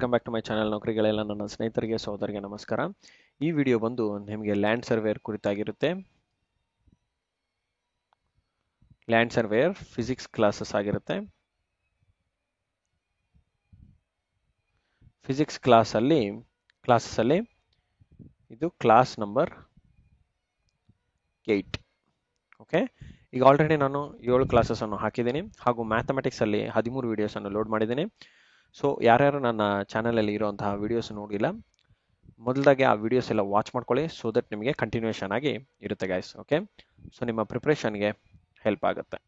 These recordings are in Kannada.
Welcome back to my channel. ನೌಕರಿಗಳೆಲ್ಲ ನನ್ನ ಸ್ನೇಹಿತರಿಗೆ ಸಹೋದರಿಗೆ ನಮಸ್ಕಾರ. ಈ ವಿಡಿಯೋ ಬಂದು ನಿಮಗೆ ಲ್ಯಾಂಡ್ ಸರ್ವೇಯರ್ ಕುರಿತಾಗಿರುತ್ತೆ. ಲ್ಯಾಂಡ್ ಸರ್ವೇಯರ್ ಫಿಸಿಕ್ಸ್ ಕ್ಲಾಸಸ್ ಆಗಿರುತ್ತೆ. ಫಿಸಿಕ್ಸ್ ಕ್ಲಾಸಲ್ಲಿ ಇದು ಕ್ಲಾಸ್ ನಂಬರ್ 8. ಓಕೆ, ಈಗ ಆಲ್ರೆಡಿ ನಾನು 7 ಕ್ಲಾಸಸ್ ಅನ್ನು ಹಾಕಿದ್ದೀನಿ ಹಾಗೂ ಮ್ಯಾಥಮೆಟಿಕ್ಸ್ ಅಲ್ಲಿ 13 ವಿಡಿಯೋಸ್ ಅನ್ನು ಲೋಡ್ ಮಾಡಿದ್ದೀನಿ. ಸೊ ಯಾರ್ಯಾರು ನನ್ನ ಚಾನಲಲ್ಲಿ ಇರುವಂತಹ ವಿಡಿಯೋಸ್ ನೋಡಿಲ್ಲ, ಮೊದಲಾಗಿ ಆ ವಿಡಿಯೋಸ್ ಎಲ್ಲ ವಾಚ್ ಮಾಡ್ಕೊಳ್ಳಿ. ಸೊ ದಟ್ ನಿಮಗೆ ಕಂಟಿನ್ಯೂಷನ್ ಆಗಿ ಇರುತ್ತೆ ಗೈಸ್. ಓಕೆ, ಸೊ ನಿಮ್ಮ ಪ್ರಿಪ್ರೇಷನ್ಗೆ ಹೆಲ್ಪ್ ಆಗುತ್ತೆ.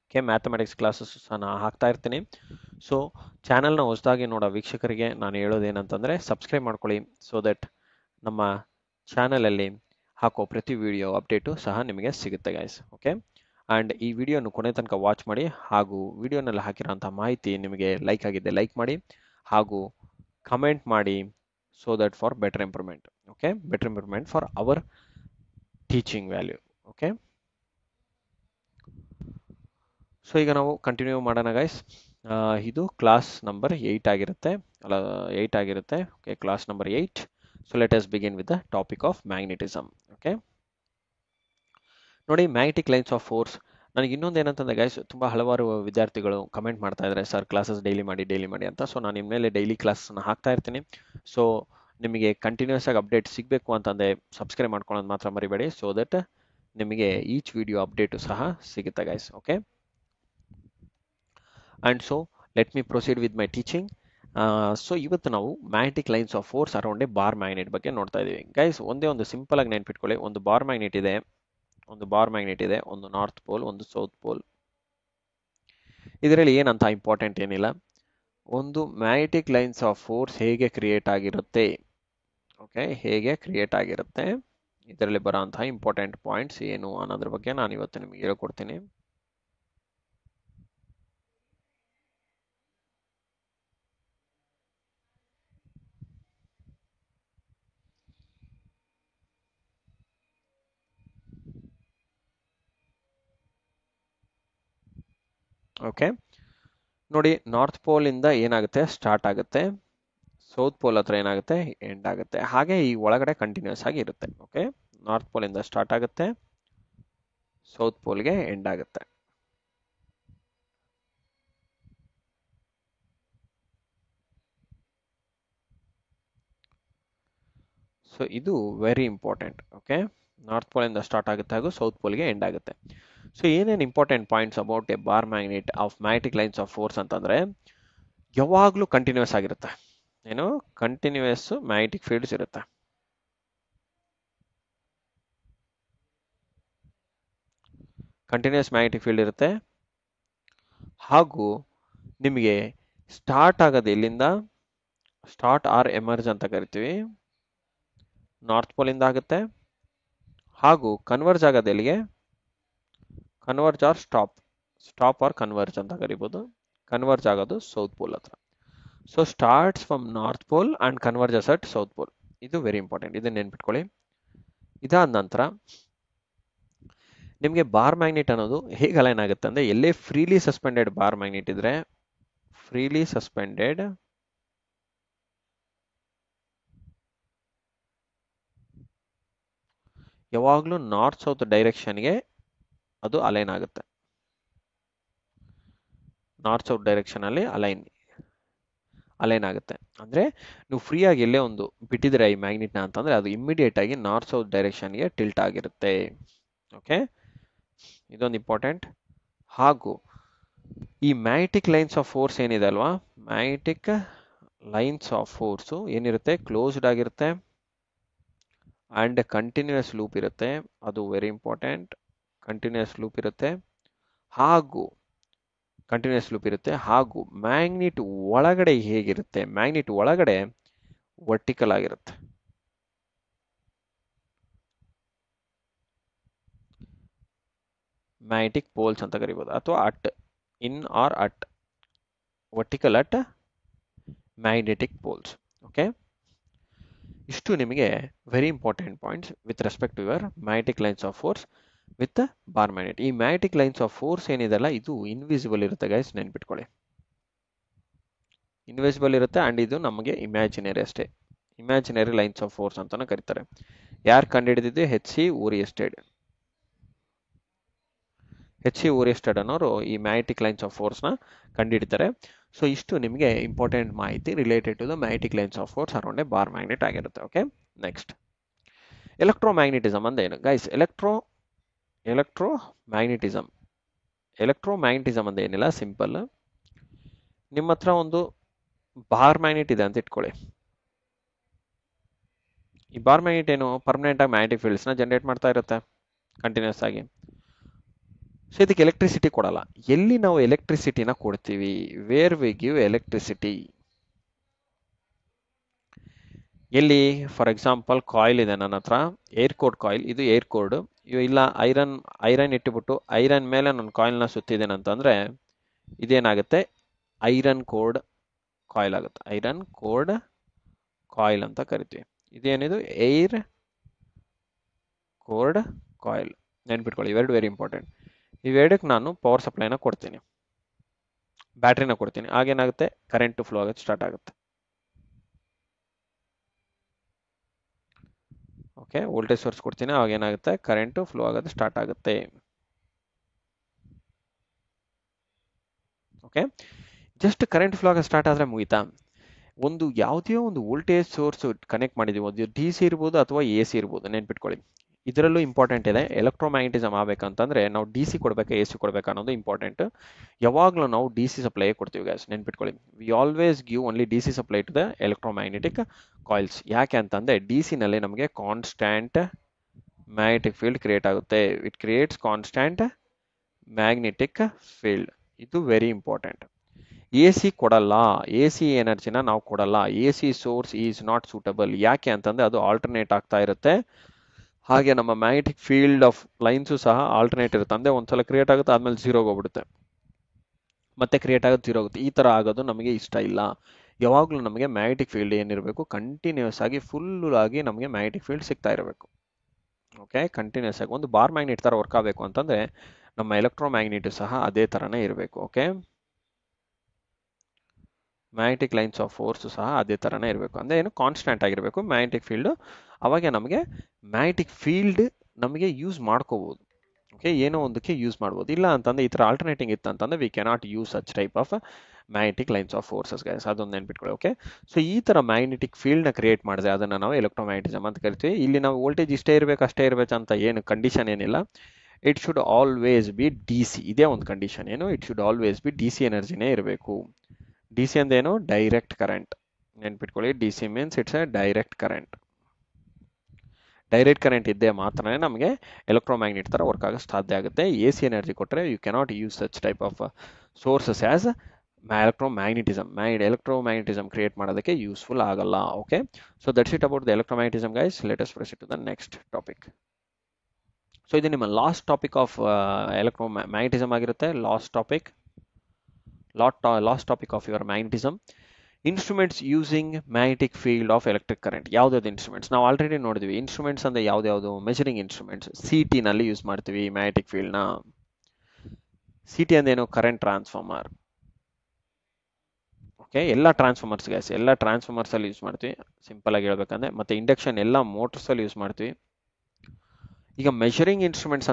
ಓಕೆ, ಮ್ಯಾಥಮೆಟಿಕ್ಸ್ ಕ್ಲಾಸಸ್ ನಾನು ಹಾಕ್ತಾ ಇರ್ತೀನಿ. ಸೊ ಚಾನಲ್ನ ಹೊಸದಾಗಿ ನೋಡೋ ವೀಕ್ಷಕರಿಗೆ ನಾನು ಹೇಳೋದೇನಂತಂದರೆ ಸಬ್ಸ್ಕ್ರೈಬ್ ಮಾಡ್ಕೊಳ್ಳಿ. ಸೊ ದಟ್ ನಮ್ಮ ಚಾನಲಲ್ಲಿ ಹಾಕೋ ಪ್ರತಿ ವಿಡಿಯೋ ಅಪ್ಡೇಟು ಸಹ ನಿಮಗೆ ಸಿಗುತ್ತೆ ಗೈಸ್. ಓಕೆ, ಆ್ಯಂಡ್ ಈ ವಿಡಿಯೋನು ಕೊನೆ ತನಕ ವಾಚ್ ಮಾಡಿ ಹಾಗೂ ವಿಡಿಯೋನಲ್ಲಿ ಹಾಕಿರೋಂಥ ಮಾಹಿತಿ ನಿಮಗೆ ಲೈಕ್ ಆಗಿದೆ ಲೈಕ್ ಮಾಡಿ ಹಾಗೂ ಕಮೆಂಟ್ ಮಾಡಿ. So that for better improvement. Okay, better improvement for our teaching value. Okay, so ಈಗ ನಾವು ಕಂಟಿನ್ಯೂ ಮಾಡೋಣ ಗೈಸ್. ಇದು ಕ್ಲಾಸ್ ನಂಬರ್ 8 ಆಗಿರುತ್ತೆ. Okay, class number 8. So let us begin with the topic of magnetism. Okay, ನೋಡಿ, ಮ್ಯಾಗ್ನೆಟಿಕ್ ಲೈನ್ಸ್ ಆಫ್ ಫೋರ್ಸ್. ನನಗೆ ಇನ್ನೊಂದು ಏನಂತಂದ್ರೆ ಗೈಸ್, ತುಂಬ ಹಲವಾರು ವಿದ್ಯಾರ್ಥಿಗಳು ಕಮೆಂಟ್ ಮಾಡ್ತಾ ಇದ್ದಾರೆ, ಸರ್ ಕ್ಲಾಸಸ್ ಡೈಲಿ ಮಾಡಿ ಅಂತ. ಸೊ ನಾನು ನಿಮ್ಮ ಮೇಲೆ ಡೈಲಿ ಕ್ಲಾಸಸ್ನ ಹಾಕ್ತಾ ಇರ್ತೀನಿ. ಸೊ ನಿಮಗೆ ಕಂಟಿನ್ಯೂಸ್ ಆಗಿ ಅಪ್ಡೇಟ್ ಸಿಗಬೇಕು ಅಂತಂದರೆ ಸಬ್ಸ್ಕ್ರೈಬ್ ಮಾಡ್ಕೊಳ್ಳೋದು ಮಾತ್ರ ಮರಿಬೇಡಿ. ಸೊ ದಟ್ ನಿಮಗೆ ಈಚ್ ವಿಡಿಯೋ ಅಪ್ಡೇಟು ಸಹ ಸಿಗುತ್ತೆ guys. Okay, and so let me proceed with my teaching. So ಇವತ್ತು ನಾವು magnetic lines of force around a bar magnet ಬಗ್ಗೆ ನೋಡ್ತಾ ಇದ್ದೀವಿ ಗೈಸ್. ಒಂದು ಸಿಂಪಲ್ ಆಗಿ ನೆನ್ಪಿಟ್ಕೊಳ್ಳಿ, ಒಂದು ಬಾರ್ ಮ್ಯಾಗ್ನೆಟ್ ಇದೆ, ಒಂದು ನಾರ್ತ್ ಪೋಲ್, ಒಂದು ಸೌತ್ ಪೋಲ್. ಇದರಲ್ಲಿ ಏನಂತ ಇಂಪಾರ್ಟೆಂಟ್ ಏನಿಲ್ಲ. ಒಂದು ಮ್ಯಾಗ್ನೆಟಿಕ್ ಲೈನ್ಸ್ ಆಫ್ ಫೋರ್ಸ್ ಹೇಗೆ ಕ್ರಿಯೇಟ್ ಆಗಿರುತ್ತೆ, ಓಕೆ, ಇದರಲ್ಲಿ ಬರೋಂತಹ ಇಂಪಾರ್ಟೆಂಟ್ ಪಾಯಿಂಟ್ಸ್ ಏನು ಅನ್ನೋದ್ರ ಬಗ್ಗೆ ನಾನು ಇವತ್ತು ನಿಮಗೆ ಹೇಳ್ಕೊಡ್ತೀನಿ. ಓಕೆ, ನೋಡಿ, ನಾರ್ತ್ ಪೋಲ್ ಇಂದ ಏನಾಗುತ್ತೆ, ಸ್ಟಾರ್ಟ್ ಆಗುತ್ತೆ, ಸೌತ್ ಪೋಲ್ ಹತ್ರ ಏನಾಗುತ್ತೆ, ಎಂಡ್ ಆಗುತ್ತೆ. ಹಾಗೆ ಈ ಒಳಗಡೆ ಕಂಟಿನ್ಯೂಸ್ ಆಗಿ ಇರುತ್ತೆ. ಓಕೆ, ನಾರ್ತ್ ಪೋಲ್ ಇಂದ ಸ್ಟಾರ್ಟ್ ಆಗುತ್ತೆ, ಸೌತ್ ಪೋಲ್ಗೆ ಎಂಡ್ ಆಗುತ್ತೆ. ಸೊ ಇದು very important. Okay, north pole ಇಂದ ಸ್ಟಾರ್ಟ್ ಆಗುತ್ತೆ ಹಾಗೂ ಸೌತ್ ಪೋಲ್ಗೆ ಎಂಡ್ ಆಗುತ್ತೆ. ಸೊ ಏನೇನು important points about a bar magnet of magnetic lines of force ಅಂತಂದ್ರೆ, ಯಾವಾಗಲೂ ಕಂಟಿನ್ಯೂಸ್ ಆಗಿರುತ್ತೆ. ಏನು, ಕಂಟಿನ್ಯೂಸ್ ಮ್ಯಾಗ್ನೆಟಿಕ್ ಫೀಲ್ಡ್ಸ್ ಇರುತ್ತೆ. ಕಂಟಿನ್ಯೂಸ್ ಮ್ಯಾಗ್ನೆಟಿಕ್ ಫೀಲ್ಡ್ ಇರುತ್ತೆ ಹಾಗೂ ನಿಮಗೆ ಸ್ಟಾರ್ಟ್ ಆಗೋದು ಎಲ್ಲಿಂದ, ಸ್ಟಾರ್ಟ್ ಆರ್ ಎಮರ್ಜ್ ಅಂತ ಕರಿತೀವಿ, ನಾರ್ತ್ ಪೋಲ್ ಇಂದ ಆಗುತ್ತೆ. ಹಾಗೂ ಕನ್ವರ್ಜ್ ಆಗೋದು ಎಲ್ಲಿಗೆ, converge or stop or converge ಅಂತ ಕರಿಬೋದು. ಕನ್ವರ್ಜ್ ಆಗೋದು ಸೌತ್ ಪೋಲ್ ಹತ್ರ. So starts from north pole and converges at south pole. ಇದು ವೆರಿ ಇಂಪಾರ್ಟೆಂಟ್, ಇದನ್ನ ನೆನ್ಪಿಟ್ಕೊಳ್ಳಿ. ಇದಾದ ನಂತರ ನಿಮಗೆ ಬಾರ್ ಮ್ಯಾಗ್ನೆಟ್ ಅನ್ನೋದು ಹೇಗೆ ಅಲೈನ್ ಆಗುತ್ತೆ ಅಂದ್ರೆ, ಎಲ್ಲೇ ಫ್ರೀಲಿ ಸಸ್ಪೆಂಡೆಡ್ ಬಾರ್ ಮ್ಯಾಗ್ನೆಟ್ ಇದ್ರೆ, ಫ್ರೀಲಿ ಸಸ್ಪೆಂಡೆಡ್ ಯಾವಾಗಲೂ ನಾರ್ತ್ ಸೌತ್ ಡೈರೆಕ್ಷನ್ಗೆ ಅದು ಅಲೈನ್ ಆಗುತ್ತೆ. ನಾರ್ತ್ ಸೌತ್ ಡೈರೆಕ್ಷನ್ ಅಲ್ಲಿ ಅಲೈನ್ ಆಗುತ್ತೆ. ಅಂದ್ರೆ ನೀವು ಫ್ರೀ ಆಗಿ ಎಲ್ಲೇ ಒಂದು ಬಿಟ್ಟಿದ್ರೆ ಈ ಮ್ಯಾಗ್ನೆಟ್ ನ ಅಂತಂದ್ರೆ ಅದು ಇಮಿಡಿಯೇಟ್ ಆಗಿ ನಾರ್ತ್ ಸೌತ್ ಡೈರೆಕ್ಷನ್ಗೆ ಟಿಲ್ಟ್ ಆಗಿರುತ್ತೆ. ಓಕೆ, ಇದೊಂದು ಇಂಪಾರ್ಟೆಂಟ್. ಹಾಗೂ ಈ ಮ್ಯಾಗ್ನೆಟಿಕ್ ಲೈನ್ಸ್ ಆಫ್ ಫೋರ್ಸ್ ಏನಿದೆ ಅಲ್ವಾ, ಮ್ಯಾಗ್ನೆಟಿಕ್ ಲೈನ್ಸ್ ಆಫ್ ಫೋರ್ಸ್ ಏನಿರುತ್ತೆ, ಕ್ಲೋಸ್ಡ್ ಆಗಿರುತ್ತೆ ಅಂಡ್ ಕಂಟಿನ್ಯೂಸ್ ಲೂಪ್ ಇರುತ್ತೆ. ಅದು ವೆರಿ ಇಂಪಾರ್ಟೆಂಟ್. ಕಂಟಿನ್ಯೂಸ್ ಲೂಪ್ ಇರುತ್ತೆ ಹಾಗೂ ಮ್ಯಾಗ್ನೆಟ್ ಒಳಗಡೆ ಹೇಗಿರುತ್ತೆ, ಮ್ಯಾಗ್ನೆಟ್ ಒಳಗಡೆ ವರ್ಟಿಕಲ್ ಆಗಿರುತ್ತೆ. ಮ್ಯಾಗ್ನೆಟಿಕ್ ಪೋಲ್ಸ್ ಅಂತ ಕರಿಬಹುದು, ಅಥವಾ in are vertical at magnetic poles. Okay, ಇಷ್ಟು ನಿಮಗೆ very important points with respect to your magnetic lines of force with bar magnet. ಈ ಮ್ಯಾಗ್ನೆಟಿಕ್ ಲೈನ್ಸ್ ಆಫ್ ಫೋರ್ಸ್ ಏನಿದೆಲ್ಲ ಇದು ಇನ್ವಿಸಿಬಲ್ ಇರುತ್ತೆ ಗೈಸ್, ನೆನ್ಪಿಟ್ಕೊಳ್ಳಿ. ಇನ್ವಿಸಿಬಲ್ ಇರುತ್ತೆ ಆ್ಯಂಡ್ ಇದು ನಮಗೆ ಇಮ್ಯಾಜಿನರಿ ಅಷ್ಟೇ. ಇಮ್ಯಾಜಿನರಿ ಲೈನ್ಸ್ ಆಫ್ ಫೋರ್ಸ್ ಅಂತಲೂ ಕರೀತಾರೆ. ಯಾರು ಕಂಡುಹಿಡಿದಿದ್ದು? H.C. ಓರಿಯಸ್ಟೆಡ್. H.C. ಓರಿಯಸ್ಟೆಡ್ ಅನ್ನೋರು ಈ ಮ್ಯಾಗ್ನೆಟಿಕ್ ಲೈನ್ಸ್ ಆಫ್ ಫೋರ್ಸ್ನ ಕಂಡುಹಿಡಿತಾರೆ. ಸೊ ಇಷ್ಟು ನಿಮಗೆ ಇಂಪಾರ್ಟೆಂಟ್ ಮಾಹಿತಿ related to the magnetic lines of force around a bar magnet ಆಗಿರುತ್ತೆ. ಓಕೆ, ನೆಕ್ಸ್ಟ್ ಎಲೆಕ್ಟ್ರೋಮ್ಯಾಗ್ನೆಟಿಸಮ್ ಅಂದ್ರೆ ಏನು ಗೈಸ್? ಎಲೆಕ್ಟ್ರೋಮ್ಯಾಗ್ನೆಟಿಸಮ್ ಅಂದ್ರೆ ಏನಿಲ್ಲ, ಸಿಂಪಲ್. ನಿಮ್ಮ ಹತ್ರ ಒಂದು ಬಾರ್ ಮ್ಯಾಗ್ನೆಟ್ ಇದೆ ಅಂತ ಇಟ್ಕೊಳ್ಳಿ. ಈ ಬಾರ್ ಮ್ಯಾಗ್ನೆಟ್ ಏನು? ಪರ್ಮನೆಂಟ್ ಆಗಿ ಮ್ಯಾಗ್ನೆಟಿಕ್ ಫೀಲ್ಡ್ಸ್ನ ಜನರೇಟ್ ಮಾಡ್ತಾ ಇರುತ್ತೆ ಕಂಟಿನ್ಯೂಸ್ ಆಗಿ. ಸೊ ಇದಕ್ಕೆ ಎಲೆಕ್ಟ್ರಿಸಿಟಿ ಕೊಡಲ್ಲ. ಎಲ್ಲಿ ನಾವು ಎಲೆಕ್ಟ್ರಿಸಿಟಿನ ಕೊಡ್ತೀವಿ? Where we give electricity? ಎಲ್ಲಿ? ಫಾರ್ ಎಕ್ಸಾಂಪಲ್ ಕಾಯಿಲ್ ಇದೆ ನನ್ನ ಹತ್ರ, ಏರ್ ಕೋಡ್ ಕಾಯಿಲ್, ಇದು ಏರ್ ಕೋಡ್. ಇಲ್ಲ ಐರನ್ ಇಟ್ಟುಬಿಟ್ಟು ಐರನ್ ಮೇಲೆ ನಾನು ಕಾಯಿಲ್ನ ಸುತ್ತಿದ್ದೇನೆ ಅಂತಂದ್ರೆ ಇದೇನಾಗುತ್ತೆ? ಐರನ್ ಕೋಡ್ ಕಾಯಿಲ್ ಆಗುತ್ತೆ. ಐರನ್ ಕೋಡ್ ಕಾಯಿಲ್ ಅಂತ ಕರಿತೀವಿ. ಇದೇನಿದು? Air code coil. ನೆನ್ಪಿಟ್ಕೊಳ್ಳಿ, ಇವೆರಡು ವೆರಿ ಇಂಪಾರ್ಟೆಂಟ್. ಇವೆರಡಕ್ಕೆ ನಾನು ಪವರ್ ಸಪ್ಲೈನ ಕೊಡ್ತೀನಿ, ಬ್ಯಾಟ್ರಿನ ಕೊಡ್ತೀನಿ. ಆಗೇನಾಗುತ್ತೆ? ಕರೆಂಟ್ ಫ್ಲೋ ಆಗೋದು ಸ್ಟಾರ್ಟ್ ಆಗುತ್ತೆ. ಓಕೆ, ವೋಲ್ಟೇಜ್ ಸೋರ್ಸ್ ಕೊಡ್ತೀನಿ, ಆವಾಗ ಏನಾಗುತ್ತೆ? ಕರೆಂಟ್ ಫ್ಲೋ ಆಗೋದು ಸ್ಟಾರ್ಟ್ ಆಗುತ್ತೆ. ಓಕೆ, ಜಸ್ಟ್ ಕರೆಂಟ್ ಫ್ಲೋ ಆಗೋದು ಸ್ಟಾರ್ಟ್ ಆದರೆ ಮುಗಿತಾ? ಒಂದು ಯಾವುದೇ ಒಂದು ವೋಲ್ಟೇಜ್ ಸೋರ್ಸ್ ಕನೆಕ್ಟ್ ಮಾಡಿದೀವಿ, ಅದು DC ಇರ್ಬೋದು ಅಥವಾ AC ಇರ್ಬೋದು. ನೆನ್ಪಿಟ್ಕೊಳ್ಳಿ, ಇದರಲ್ಲೂ ಇಂಪಾರ್ಟೆಂಟ್ ಇದೆ. ಎಲೆಕ್ಟ್ರೋಮ್ಯಾಗ್ನೆಟಿಸಮ್ ಆಗಬೇಕಂತಂದ್ರೆ ನಾವು DC ಕೊಡ್ಬೇಕಾ AC ಕೊಡ್ಬೇಕಾ ಅನ್ನೋದು ಇಂಪಾರ್ಟೆಂಟ್. ಯಾವಾಗಲೂ ನಾವು DC ಸಪ್ಲೈ ಕೊಡ್ತೀವಿ ಗೈಸ್, ನೆನ್ಪಿಟ್ಕೊಳ್ಳಿ. We always give only DC supply to the electromagnetic coils. ಯಾಕೆ ಅಂತಂದ್ರೆ DC ನಲ್ಲಿ ನಮಗೆ ಕಾನ್ಸ್ಟ್ಯಾಂಟ್ ಮ್ಯಾಗ್ನೆಟಿಕ್ ಫೀಲ್ಡ್ ಕ್ರಿಯೇಟ್ ಆಗುತ್ತೆ. It creates constant magnetic field. ಇದು ವೆರಿ ಇಂಪಾರ್ಟೆಂಟ್. AC ಕೊಡಲ್ಲ, AC ಎನರ್ಜಿನ ನಾವು ಕೊಡಲ್ಲ. AC source is not suitable. ಯಾಕೆ ಅಂತಂದ್ರೆ ಅದು ಆಲ್ಟರ್ನೇಟ್ ಆಗ್ತಾ ಇರುತ್ತೆ. ಹಾಗೆ ನಮ್ಮ ಮ್ಯಾಗ್ನೆಟಿಕ್ ಫೀಲ್ಡ್ ಆಫ್ ಲೈನ್ಸು ಸಹ ಆಲ್ಟರ್ನೇಟ್ ಇರುತ್ತೆ. ಅಂದ್ರೆ ಒಂದ್ಸಲ ಕ್ರಿಯೇಟ್ ಆಗುತ್ತೆ, ಆದ್ಮೇಲೆ ಝೀರೋಗೆ ಹೋಗ್ಬಿಡುತ್ತೆ, ಮತ್ತೆ ಕ್ರಿಯೇಟ್ ಆಗೋದು ಝೀರೋ ಆಗುತ್ತೆ. ಈ ತರ ಆಗೋದು ನಮಗೆ ಇಷ್ಟ ಇಲ್ಲ. ಯಾವಾಗಲೂ ನಮಗೆ ಮ್ಯಾಗ್ನೆಟಿಕ್ ಫೀಲ್ಡ್ ಏನಿರಬೇಕು? ಕಂಟಿನ್ಯೂಸ್ ಆಗಿ ಫುಲ್ ಆಗಿ ನಮಗೆ ಮ್ಯಾಗ್ನೆಟಿಕ್ ಫೀಲ್ಡ್ ಸಿಗ್ತಾ ಇರಬೇಕು. ಓಕೆ, ಕಂಟಿನ್ಯೂಸ್ ಆಗಿ ಒಂದು ಬಾರ್ ಮ್ಯಾಗ್ನೆಟ್ ತರ ವರ್ಕ್ ಆಗಬೇಕು ಅಂತಂದ್ರೆ ನಮ್ಮ ಎಲೆಕ್ಟ್ರೋಮ್ಯಾಗ್ನೆಟ್ ಸಹ ಅದೇ ತರನೇ ಇರಬೇಕು. Okay, magnetic lines of force ಸಹ ಅದೇ ತರನೇ ಇರಬೇಕು. ಅಂದ್ರೆ ಏನು? ಕಾನ್ಸ್ಟೆಂಟ್ ಆಗಿರಬೇಕು ಮ್ಯಾಗ್ನೆಟಿಕ್ ಫೀಲ್ಡ್. ಅವಾಗ ನಮಗೆ ಮ್ಯಾಗ್ನೆಟಿಕ್ ಫೀಲ್ಡ್ ನಮಗೆ ಯೂಸ್ ಮಾಡ್ಕೋಬಹುದು. ಓಕೆ, ಏನೋ ಒಂದಕ್ಕೆ ಯೂಸ್ ಮಾಡ್ಬೋದು. ಇಲ್ಲ ಅಂತಂದ್ರೆ ಈ ತರ ಆಲ್ಟರ್ನೇಟಿಂಗ್ ಇತ್ತು ಅಂತಂದ್ರೆ we cannot use such type of magnetic lines of forces guys. ಅದೊಂದು ನೆನ್ಪಿಟ್ಕೊಳ್ಳಿ. ಓಕೆ, ಸೊ ಈ ತರ ಮ್ಯಾಗ್ನೆಟಿಕ್ ಫೀಲ್ಡ್ ನ ಕ್ರಿಯೇಟ್ ಮಾಡಿದ್ರೆ ಅದನ್ನ ನಾವು ಎಲೆಕ್ಟ್ರೋಮ್ಯಾಗ್ನೆಟಿಸಮ್ ಅಂತ ಕರಿತೀವಿ. ಇಲ್ಲಿ ನಾವು ವೋಲ್ಟೇಜ್ ಇಷ್ಟೇ ಇರಬೇಕು ಅಷ್ಟೇ ಇರಬೇಕು ಅಂತ ಏನು ಕಂಡೀಷನ್ ಏನಿಲ್ಲ. It should always be DC. ಇದೇ ಒಂದು ಕಂಡೀಷನ್. ಏನು? It should always be DC ಎನರ್ಜಿನೇ ಇರಬೇಕು. DC ಅಂದೇನು? Direct current. ನೆನ್ಪಿಟ್ಕೊಳ್ಳಿ, DC means it's a direct current. Direct current ಇದ್ದೇ ಮಾತ್ರನೇ ನಮಗೆ ಎಲೆಕ್ಟ್ರೋಮ್ಯಾಗ್ನೆಟ್ ತರ ವರ್ಕ್ ಆಗಕ್ಕೆ ಸಾಧ್ಯ ಆಗುತ್ತೆ. AC ಎನರ್ಜಿ ಕೊಟ್ಟರೆ you cannot use such type of sources as electromagnetism create ಮಾಡೋದಕ್ಕೆ ಯೂಸ್ಫುಲ್ ಆಗಲ್ಲ. Okay, so that's it about the electromagnetism guys. Let us proceed to the next topic. So ಇದು ನಿಮ್ಮ ಲಾಸ್ಟ್ ಟಾಪಿಕ್ ಆಫ್ ಎಲೆಕ್ಟ್ರೋಮ್ಯಾಗ್ನೆಟಿಸಮ್ ಆಗಿರುತ್ತೆ. Last topic of your magnetism. Instruments using magnetic field of electric current. ಯಾವ್ದಾವ್ದು ಇನ್ಸ್ಟ್ರೂಮೆಂಟ್ಸ್ ನಾವು ಆಲ್ರೆಡಿ ನೋಡಿದ್ವಿ. ಇನ್ಸ್ಟ್ರೂಮೆಂಟ್ಸ್ ಅಂದ್ರೆ ಯಾವ್ದು? Measuring instruments. CT ನಲ್ಲಿ ಯೂಸ್ ಮಾಡ್ತೀವಿ ಮ್ಯಾಗ್ನೆಟಿಕ್ ಫೀಲ್ಡ್ ನ. CT ಅಂದೇನು? Current transformer. ಓಕೆ, ಎಲ್ಲ ಟ್ರಾನ್ಸ್ಫಾರ್ಮರ್ಸ್ ಗೈಸ್, ಎಲ್ಲ ಟ್ರಾನ್ಸ್ಫಾರ್ಮರ್ಸ್ ಅಲ್ಲಿ ಯೂಸ್ ಮಾಡ್ತೀವಿ ಸಿಂಪಲ್ ಆಗಿ ಹೇಳ್ಬೇಕಂದ್ರೆ. ಮತ್ತೆ ಇಂಡಕ್ಷನ್ ಎಲ್ಲ ಮೋಟರ್ಸ್ ಅಲ್ಲಿ ಯೂಸ್ ಮಾಡ್ತೀವಿ. ಈಗ ಮೆಜರಿಂಗ್ ಇನ್ಸ್ಟ್ರೂಮೆಂಟ್ಸ್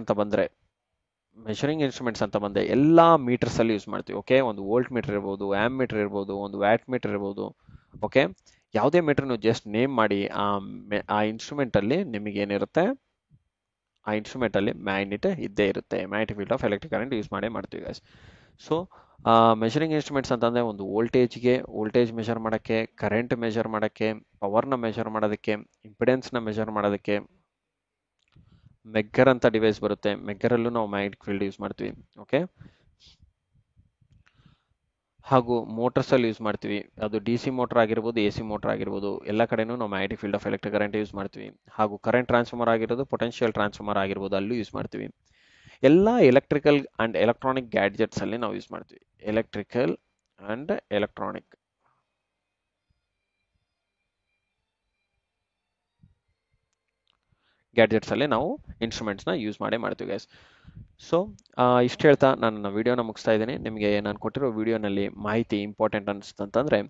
ಅಂತ ಬಂದ್ರೆ ಎಲ್ಲಾ ಮೀಟರ್ಸ್ ಅಲ್ಲಿ ಯೂಸ್ ಮಾಡ್ತೀವಿ. ಓಕೆ, ಒಂದು ವೋಲ್ಟ್ ಮೀಟರ್ ಇರ್ಬೋದು, ಆಮ್ ಮೀಟರ್ ಇರ್ಬೋದು, ಒಂದು ವ್ಯಾಟ್ ಮೀಟರ್ ಇರ್ಬೋದು. ಓಕೆ, ಯಾವುದೇ ಮೀಟರ್ ನೀವು ಜಸ್ಟ್ ನೇಮ್ ಮಾಡಿ ಆ ಇನ್ಸ್ಟ್ರೂಮೆಂಟ್ ಅಲ್ಲಿ ನಿಮಗೆ ಏನಿರುತ್ತೆ? ಆ ಇನ್ಸ್ಟ್ರೂಮೆಂಟ್ ಅಲ್ಲಿ ಮ್ಯಾಗ್ನೆಟ್ ಇದ್ದೇ ಇರುತ್ತೆ. Magnetic field of electric current use ಮಾಡ್ತೀವಿ ಗೈಸ್. ಸೊ ಮೆಜರಿಂಗ್ ಇನ್ಸ್ಟ್ರೂಮೆಂಟ್ಸ್ ಅಂತಂದ್ರೆ ಒಂದು ವೋಲ್ಟೇಜ್ ಮೆಜರ್ ಮಾಡೋಕ್ಕೆ, ಕರೆಂಟ್ ಮೆಜರ್ ಮಾಡೋಕ್ಕೆ, ಪವರ್ನ ಮೆಜರ್ ಮಾಡೋದಕ್ಕೆ, ಇಂಪಿಡೆನ್ಸ್ನ ಮೆಜರ್ ಮಾಡೋದಕ್ಕೆ ಮೆಗ್ಗರ್ ಅಂತ ಡಿವೈಸ್ ಬರುತ್ತೆ. ಮೆಗ್ಗರಲ್ಲೂ ನಾವು ಮ್ಯಾಗ್ನೆಟಿಕ್ ಫೀಲ್ಡ್ ಯೂಸ್ ಮಾಡ್ತೀವಿ. ಓಕೆ, ಹಾಗೂ ಮೋಟರ್ಸ್ ಅಲ್ಲಿ ಯೂಸ್ ಮಾಡ್ತೀವಿ. ಅದು DC ಮೋಟರ್ ಆಗಿರ್ಬೋದು, AC ಮೋಟರ್ ಆಗಿರ್ಬೋದು, ಎಲ್ಲ ಕಡೆನೂ ನಾವು magnetic field of electric current use ಮಾಡ್ತೀವಿ. ಹಾಗೂ ಕರೆಂಟ್ ಟ್ರಾನ್ಸ್ಫಾರ್ಮರ್ ಆಗಿರೋದು, ಪೊಟೆನ್ಷಿಯಲ್ ಟ್ರಾನ್ಸ್ಫಾರ್ಮರ್ ಆಗಿರ್ಬೋದು, ಅಲ್ಲೂ ಯೂಸ್ ಮಾಡ್ತೀವಿ. ಎಲ್ಲ ಎಲೆಕ್ಟ್ರಿಕಲ್ ಅಂಡ್ ಎಲೆಕ್ಟ್ರಾನಿಕ್ ಗ್ಯಾಡ್ಜೆಟ್ಸ್ ಅಲ್ಲಿ ನಾವು ಯೂಸ್ ಮಾಡ್ತೀವಿ. ಎಲೆಕ್ಟ್ರಿಕಲ್ ಅಂಡ್ ಎಲೆಕ್ಟ್ರಾನಿಕ್ ಗ್ಯಾಡ್ಜೆಟ್ಸ್ ಅಲ್ಲಿ ನಾವು ಇನ್ಸ್ಟ್ರೂಮೆಂಟ್ಸ್ ನ ಯೂಸ್ ಮಾಡ್ತೀವಿ ಗೈಸ್. ಸೊ ಇಷ್ಟು ಹೇಳ್ತಾ ನಾನು ನನ್ನ ವಿಡಿಯೋನ ಮುಗಿಸ್ತಾ ಇದ್ದೀನಿ. ನಿಮಗೆ ನಾನು ಕೊಟ್ಟಿರೋ ವಿಡಿಯೋನಲ್ಲಿ ಮಾಹಿತಿ ಇಂಪಾರ್ಟೆಂಟ್ ಅನಿಸ್ತಂತಂದರೆ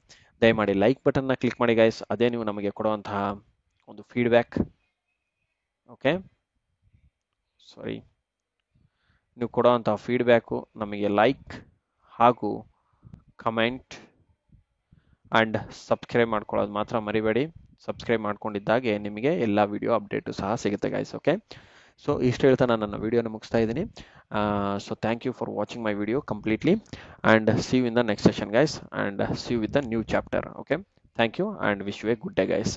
ದಯಮಾಡಿ ಲೈಕ್ ಬಟನ್ನ ಕ್ಲಿಕ್ ಮಾಡಿ ಗೈಸ್. ಅದೇ ನೀವು ನಮಗೆ ಕೊಡುವಂತಹ ಒಂದು ಫೀಡ್ಬ್ಯಾಕ್. ಓಕೆ, ಸಾರಿ, ನೀವು ಕೊಡುವಂತಹ ಫೀಡ್ಬ್ಯಾಕು ನಮಗೆ ಲೈಕ್ ಹಾಗೂ ಕಮೆಂಟ್ ಆ್ಯಂಡ್ ಸಬ್ಸ್ಕ್ರೈಬ್ ಮಾಡ್ಕೊಳ್ಳೋದು ಮಾತ್ರ ಮರಿಬೇಡಿ. ಸಬ್ಸ್ಕ್ರೈಬ್ ಮಾಡ್ಕೊಂಡಿದ್ದಾಗೆ ನಿಮಗೆ ಎಲ್ಲ ವಿಡಿಯೋ ಅಪ್ಡೇಟು ಸಹ ಸಿಗುತ್ತೆ ಗೈಸ್. ಓಕೆ, ಸೊ ಇಷ್ಟು ಹೇಳ್ತಾ ನಾನು ನನ್ನ ವಿಡಿಯೋನ ಮುಗಿಸ್ತಾ ಇದ್ದೀನಿ. So thank you for watching my video completely and see you in the next session guys and see you with the new chapter. Okay, thank you and wish you a good day guys.